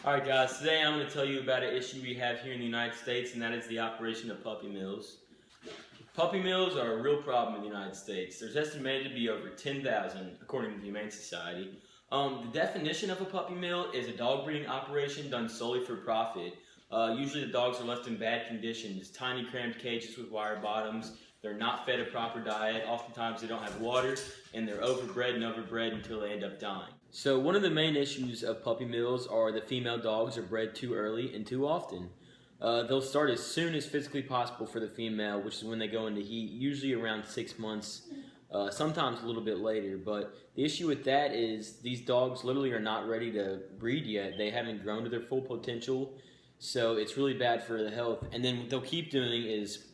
Alright guys, today I'm going to tell you about an issue we have here in the United States, and that is the operation of puppy mills. Puppy mills are a real problem in the United States. There's estimated to be over 10,000 according to the Humane Society. The definition of a puppy mill is a dog breeding operation done solely for profit. Usually the dogs are left in bad conditions, tiny cramped cages with wire bottoms. They're not fed a proper diet. Oftentimes they don't have water, and they're overbred and overbred until they end up dying. So one of the main issues of puppy mills are the female dogs are bred too early and too often. They'll start as soon as physically possible for the female, which is when they go into heat, usually around 6 months, sometimes a little bit later. But the issue with that is these dogs literally are not ready to breed yet. They haven't grown to their full potential, so it's really bad for the health. And then what they'll keep doing is,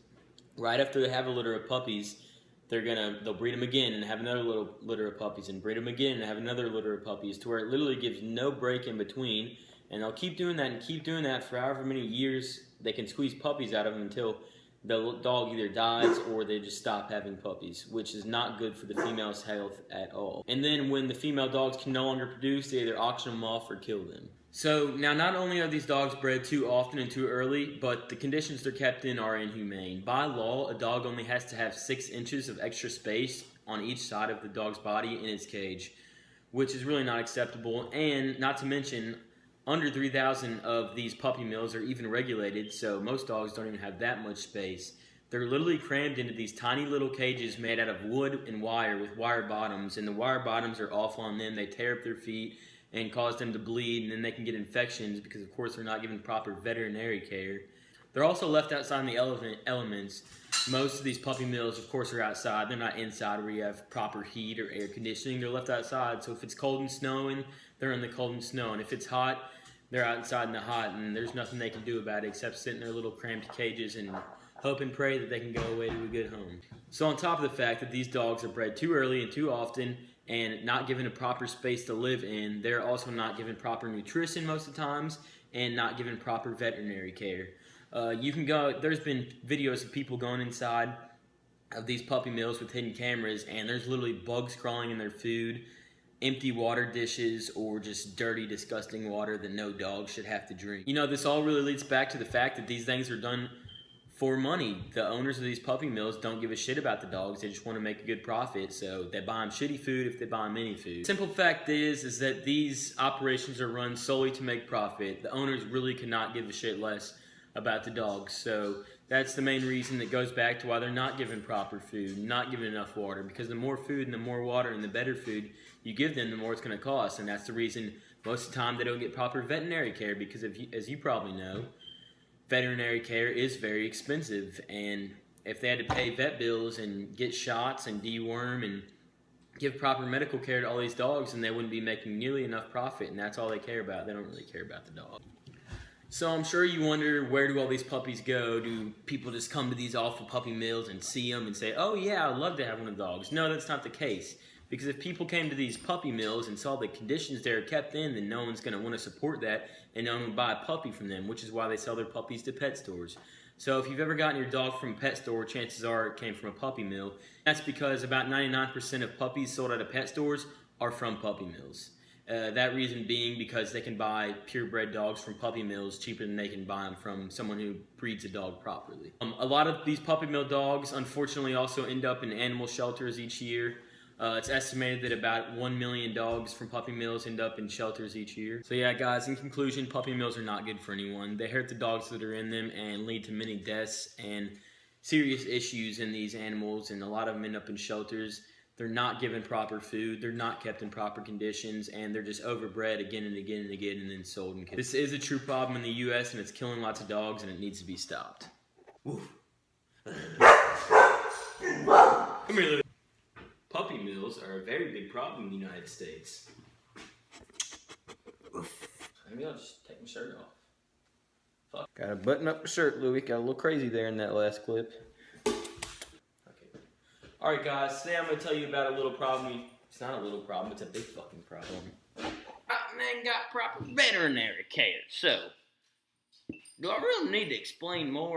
right after they have a litter of puppies, they'll breed them again and have another little litter of puppies and breed them again and have another litter of puppies, to where it literally gives no break in between. And they'll keep doing that and keep doing that for however many years they can squeeze puppies out of them, until the dog either dies or they just stop having puppies, which is not good for the female's health at all. And then when the female dogs can no longer produce, they either auction them off or kill them. So now, not only are these dogs bred too often and too early, but the conditions they're kept in are inhumane. By law, a dog only has to have 6 inches of extra space on each side of the dog's body in its cage, which is really not acceptable. And not to mention, under 3,000 of these puppy mills are even regulated, so most dogs don't even have that much space. They're literally crammed into these tiny little cages made out of wood and wire with wire bottoms, and the wire bottoms are awful on them. They tear up their feet and cause them to bleed, and then they can get infections because, of course, they're not given proper veterinary care. They're also left outside in the elements. Most of these puppy mills, of course, are outside. They're not inside where you have proper heat or air conditioning. They're left outside, so if it's cold and snowing, they're in the cold and snow, and if it's hot, they're outside in the hot, and there's nothing they can do about it except sit in their little cramped cages and hope and pray that they can go away to a good home. So on top of the fact that these dogs are bred too early and too often and not given a proper space to live in, they're also not given proper nutrition most of the times and not given proper veterinary care. There's been videos of people going inside of these puppy mills with hidden cameras, and there's literally bugs crawling in their food, empty water dishes, or just dirty, disgusting water that no dog should have to drink. You know, this all really leads back to the fact that these things are done for money. The owners of these puppy mills don't give a shit about the dogs. They just want to make a good profit, so they buy them shitty food if they buy them any food. Simple fact is that these operations are run solely to make profit. The owners really cannot give a shit less about the dogs, so that's the main reason that goes back to why they're not given proper food, not given enough water, because the more food and the more water and the better food you give them, the more it's going to cost. And that's the reason most of the time they don't get proper veterinary care, because as you probably know, veterinary care is very expensive, and if they had to pay vet bills and get shots and deworm and give proper medical care to all these dogs, then they wouldn't be making nearly enough profit, and that's all they care about. They don't really care about the dog. So I'm sure you wonder, where do all these puppies go? Do people just come to these awful puppy mills and see them and say, oh yeah, I'd love to have one of the dogs? No, that's not the case. Because if people came to these puppy mills and saw the conditions they're kept in, then no one's going to want to support that, and no one would buy a puppy from them, which is why they sell their puppies to pet stores. So if you've ever gotten your dog from a pet store, chances are it came from a puppy mill. That's because about 99% of puppies sold at pet stores are from puppy mills. That reason being because they can buy purebred dogs from puppy mills cheaper than they can buy them from someone who breeds a dog properly. A lot of these puppy mill dogs, unfortunately, also end up in animal shelters each year. It's estimated that about 1 million dogs from puppy mills end up in shelters each year. So yeah, guys, in conclusion, puppy mills are not good for anyone. They hurt the dogs that are in them and lead to many deaths and serious issues in these animals, and a lot of them end up in shelters. They're not given proper food, they're not kept in proper conditions, and they're just overbred again and again and again and then sold and killed. This is a true problem in the U.S., and it's killing lots of dogs, and it needs to be stopped. Woof. Come here, little. Puppy mills are a very big problem in the United States. Maybe I'll just take my shirt off. Fuck. Gotta button up the shirt, Louie. Got a little crazy there in that last clip. Alright guys, today I'm going to tell you about a little problem. It's not a little problem, it's a big fucking problem. I ain't got proper veterinary care, so do I really need to explain more?